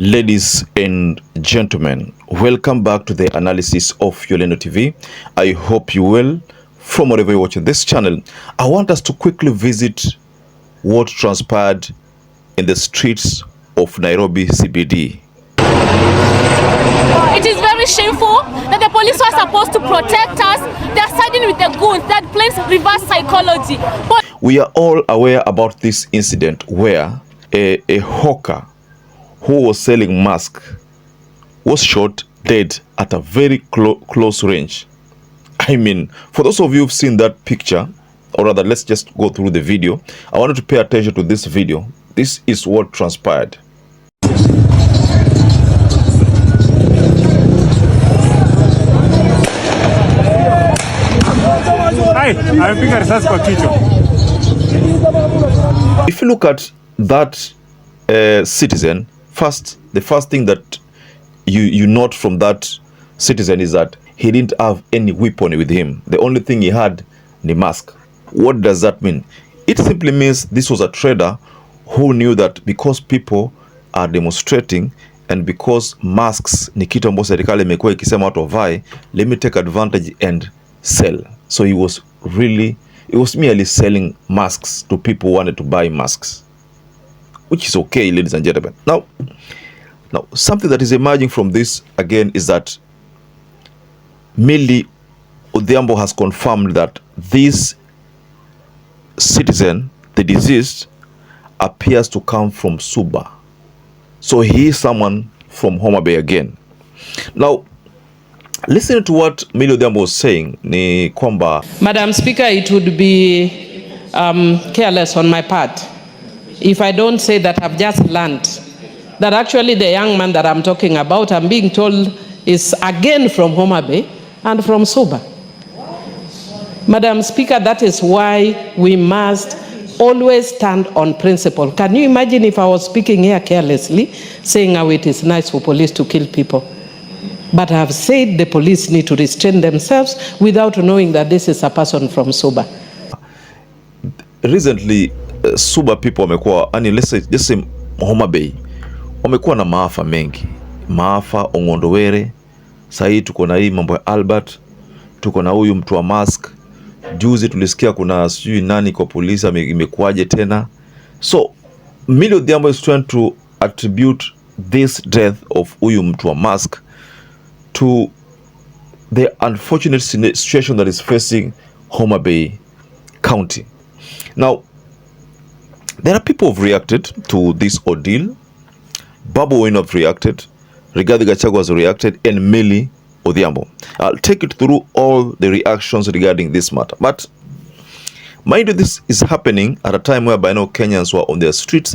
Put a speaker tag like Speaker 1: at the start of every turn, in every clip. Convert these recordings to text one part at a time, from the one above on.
Speaker 1: Ladies and gentlemen, welcome back to the analysis of YOLENO TV. I hope you well from wherever you're watching this channel. I want us to quickly visit what transpired in the streets of Nairobi CBD.
Speaker 2: It is very shameful that the police were supposed to protect us. They are siding with the goons. That plays reverse psychology. But
Speaker 1: we are all aware about this incident where a hawker who was selling masks was shot dead at a very close range. I mean, for those of you who've seen that picture, or rather, let's just go through the video. I wanted to pay attention to this video. This is what transpired. If you look at that citizen, the first thing that you note from that citizen is that he didn't have any weapon with him. The only thing he had the mask. What does that mean? It simply means this was a trader who knew that because people are demonstrating and because masks ni kitu ambacho serikali imekuwa ikisema watu wavae, let me take advantage and sell. So he was merely selling masks to people who wanted to buy masks, which is okay, ladies and gentlemen. Now, something that is emerging from this again is that Millie Odhiambo has confirmed that this citizen, the deceased, appears to come from Suba. So he is someone from Homa Bay again. Now, listen to what Millie Odhiambo was saying. Ni kwamba,
Speaker 3: Madam Speaker, it would be careless on my part if I don't say that I've just learned that actually the young man that I'm talking about, I'm being told, is again from Homa Bay and from Suba. Madam Speaker, that is why we must always stand on principle. Can you imagine if I was speaking here carelessly, saying how it is nice for police to kill people? But I have said the police need to restrain themselves without knowing that this is a person from Suba.
Speaker 1: Recently, Suba people wamekuwa, let's say Homa Bay, wamekuwa na maafa mengi. Maafa Ongondowere, sahii tuko na hii mambo ya Albert, tuko na huyu mtu wa mask. Juzi tulisikia kuna sijui nani kwa polisi imekuaje tena. So Millie Odhiambo is trying to attribute this death of huyu mtu wa mask to the unfortunate situation that is facing Homa Bay County. Now, there are people who have reacted to this ordeal. Babu Owino have reacted, Rigathi Gachagua has reacted, and Millie Odhiambo. I'll take it through all the reactions regarding this matter. But mind you, this is happening at a time whereby now Kenyans were on their streets.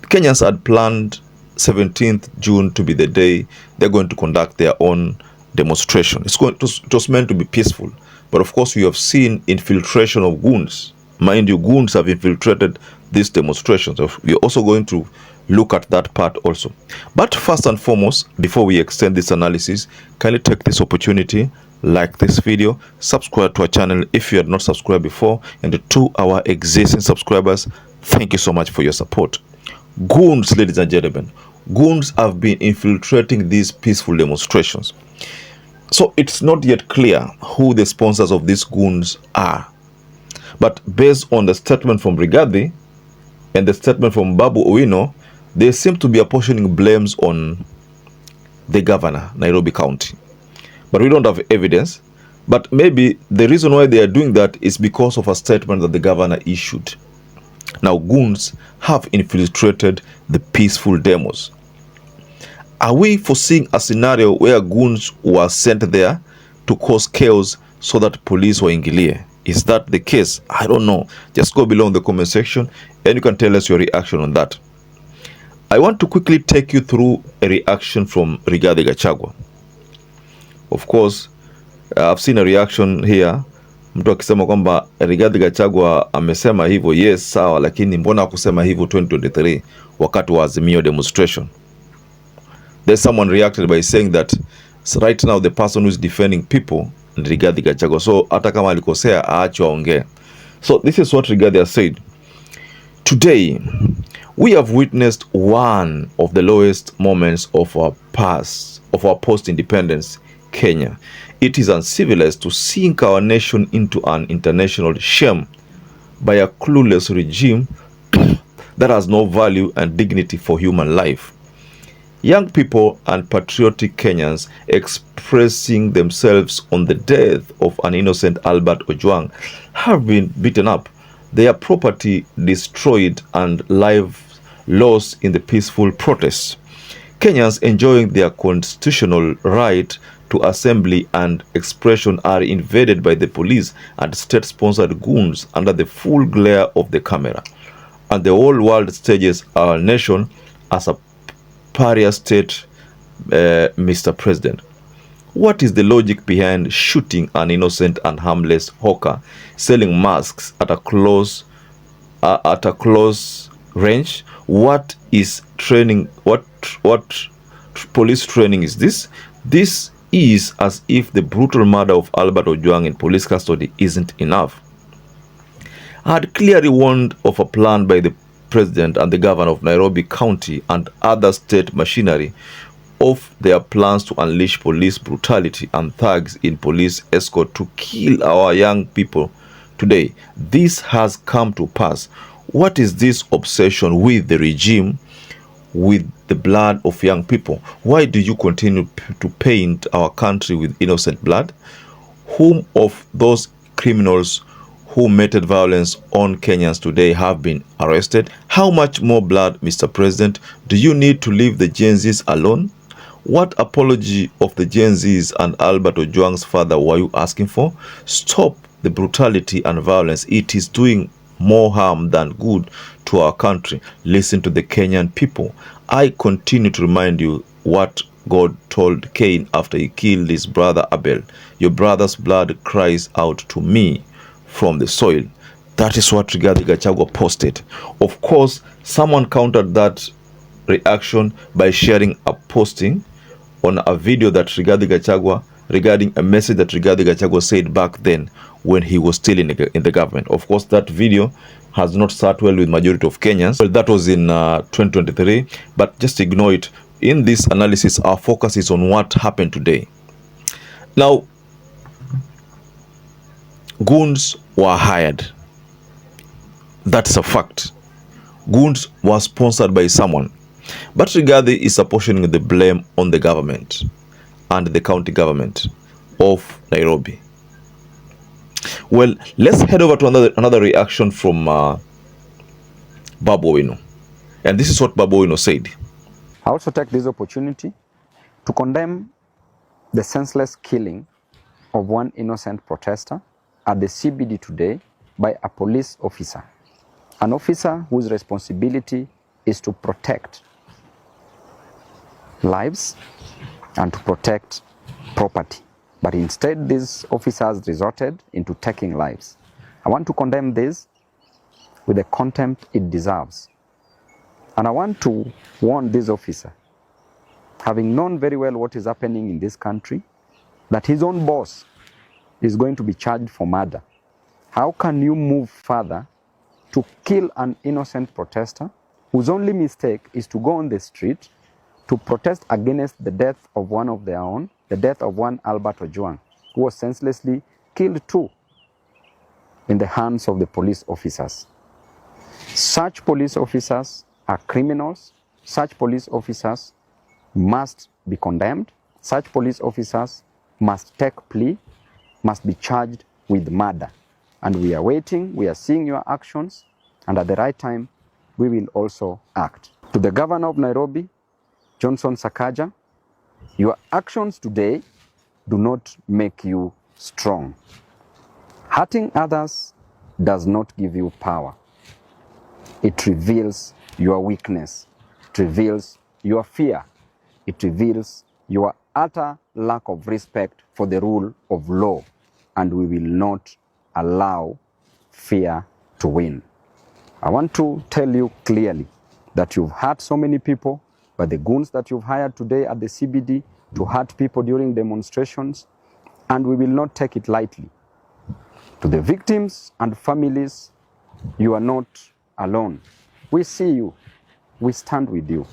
Speaker 1: Kenyans had planned 17th June to be the day they're going to conduct their own demonstration. It was meant to be peaceful. But of course, we have seen infiltration of goons. Mind you, goons have infiltrated these demonstrations. So we're also going to look at that part also. But first and foremost, before we extend this analysis, kindly take this opportunity, like this video, subscribe to our channel if you had not subscribed before, and to our existing subscribers, thank you so much for your support. Goons, ladies and gentlemen, goons have been infiltrating these peaceful demonstrations. So it's not yet clear who the sponsors of these goons are. But based on the statement from Rigathi and the statement from Babu Owino, they seem to be apportioning blames on the governor, Nairobi County. But we don't have evidence. But maybe the reason why they are doing that is because of a statement that the governor issued. Now, goons have infiltrated the peaceful demos. Are we foreseeing a scenario where goons were sent there to cause chaos so that police were ingilie? Is that the case? I don't know. Just go below in the comment section and you can tell us your reaction on that. I want to quickly take you through a reaction from Rigathi Gachagua. Of course, I've seen a reaction here. Mtu akisema kwamba Rigathi Gachagua amesema hivyo, yes, sawa, lakini mbona hakusema hivyo 2023 wakati wa Azimio demonstration? There's someone reacted by saying that right now the person who is defending people is Rigathi Gachagua. So hata kama alikosea aachwe aongee. So this is what Rigathi has said. Today, We have witnessed one of the lowest moments of our post-independence Kenya. It is uncivilized to sink our nation into an international shame by a clueless regime that has no value and dignity for human life. Young people and patriotic Kenyans expressing themselves on the death of an innocent Albert OJUANG have been beaten up, their property destroyed and lives lost in the peaceful protests. Kenyans enjoying their constitutional right to assembly and expression are invaded by the police and state-sponsored goons under the full glare of the camera. And the whole world stages our nation as a pariah state, Mr. President. What is the logic behind shooting an innocent and harmless hawker selling masks at a close range? What is training? What police training is this? This is as if the brutal murder of Albert OJUANG in police custody isn't enough. I had clearly warned of a plan by the President and the Governor of Nairobi County and other state machinery of their plans to unleash police brutality and thugs in police escort to kill our young people today. This has come to pass. What is this obsession with the regime, with the blood of young people? Why do you continue to paint our country with innocent blood? Whom of those criminals who meted violence on Kenyans today have been arrested? How much more blood, Mr. President? Do you need to leave the Gen Zs alone? What apology of the Gen Zs and Albert OJUANG's father were you asking for? Stop the brutality and violence. It is doing more harm than good to our country. Listen to the Kenyan people. I continue to remind you what God told Cain after he killed his brother Abel. Your brother's blood cries out to me from the soil. That is what Rigathi Gachagua posted. Of course, someone countered that reaction by sharing a posting on a video that Rigathi Gachagua, regarding a message that Rigathi Gachagua said back then when he was still in the government. Of course, that video has not sat well with majority of Kenyans. Well, that was in 2023, but just ignore it. In this analysis, our focus is on what happened today. Now, goons were hired. That's a fact. Goons were sponsored by someone. But Rigathi is apportioning the blame on the government and the county government of Nairobi. Well, let's head over to another reaction from Babu Owino. And this is what Babu Owino said.
Speaker 4: I also take this opportunity to condemn the senseless killing of one innocent protester at the CBD today by a police officer. An officer whose responsibility is to protect lives and to protect property. But instead, these officers resorted into taking lives. I want to condemn this with the contempt it deserves. And I want to warn this officer, having known very well what is happening in this country, that his own boss is going to be charged for murder. How can you move further to kill an innocent protester whose only mistake is to go on the street to protest against the death of one of their own, the death of one Albert OJUANG, who was senselessly killed too in the hands of the police officers. Such police officers are criminals. Such police officers must be condemned. Such police officers must take plea, must be charged with murder. And we are waiting, we are seeing your actions, and at the right time, we will also act. To the governor of Nairobi, Johnson Sakaja, your actions today do not make you strong. Hurting others does not give you power. It reveals your weakness. It reveals your fear. It reveals your utter lack of respect for the rule of law. And we will not allow fear to win. I want to tell you clearly that you've hurt so many people, but the goons that you've hired today at the CBD to hurt people during demonstrations, and we will not take it lightly. To the victims and families, you are not alone. We see you. we stand with you,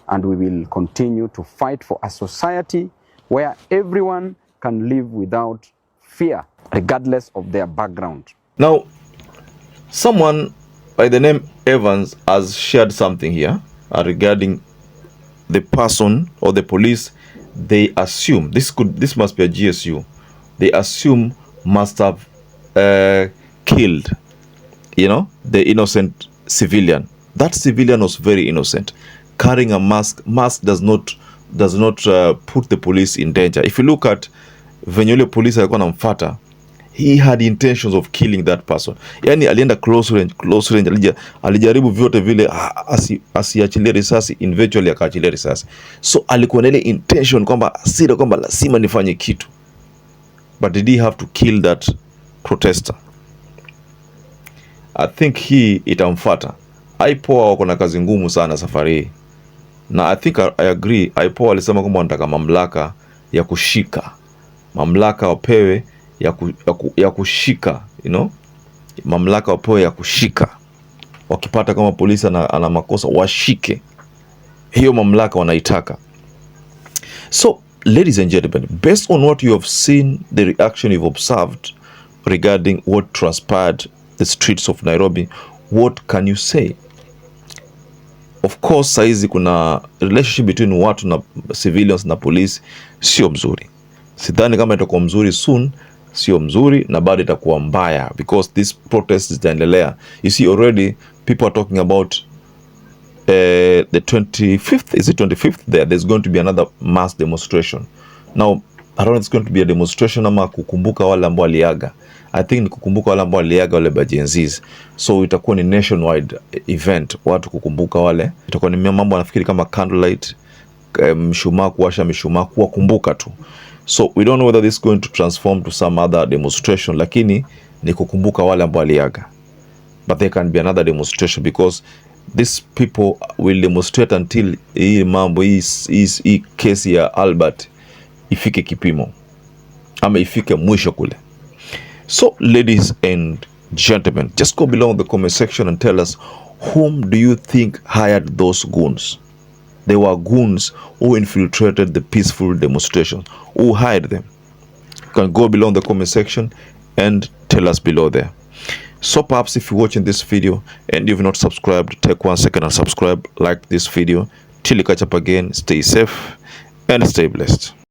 Speaker 4: and we will continue to fight for a society where everyone can live without fear, regardless of their background.
Speaker 1: Now, someone by the name Evans has shared something here regarding the person or the police they assume, this must be a GSU, they assume must have killed, you know, the innocent civilian. That civilian was very innocent. Carrying a mask does not put the police in danger. If you look at venye yule police alikuwa anamfuata, he had intentions of killing that person. Yani alienda close range, alijaribu vyote vile asiachilie risasi, eventually akaachilia risasi. So alikuwa na ile intention kwamba asira kwamba lazima nifanye kitu. But did he have to kill that protester? I think hii itamfuata. IPOA wako na kazi ngumu sana safari hii. Na I think I agree, IPOA alisema kwamba wanataka mamlaka ya kushika. Mamlaka wapewe ya kushika, you know? Mamlaka wapewe ya kushika. Wakipata kama polisi ana makosa washike. Hiyo mamlaka wanaitaka. So, ladies and gentlemen, based on what you have seen, the reaction you've observed regarding what transpired the streets of Nairobi, what can you say? Of course, saizi kuna relationship between watu na civilians na police sio mzuri. Sidhani kama itakuwa mzuri soon, sio mzuri, na bado itakuwa mbaya because this protest zitaendelea. You see, already people are talking about the 25th, is it 25th there's going to be another mass demonstration. Now, I don't know if it's going to be a demonstration ama kukumbuka wale ambao waliaga. I think ni kukumbuka wale ambao waliaga wale bajenzis. So itakuwa ni nationwide event, watu kukumbuka wale. Itakuwa ni mambo nafikiri kama candlelight, mshumaa, kuwasha mishumaa, kuwakumbuka tu. So we don't know whether this is going to transform to some other demonstration, lakini ni kukumbuka wale ambao waliaga. But there can be another demonstration because these people will demonstrate until hii mambo hii kesi ya Albert ifike kipimo ama ifike mwisho kule. So ladies and gentlemen, just go below in the comment section and tell us, whom do you think hired those goons? They were goons who infiltrated the peaceful demonstrations. Who hired them? You can go below in the comment section and tell us below there. So perhaps if you're watching this video and you've not subscribed, take 1 second and subscribe, like this video. Till you catch up again, stay safe and stay blessed.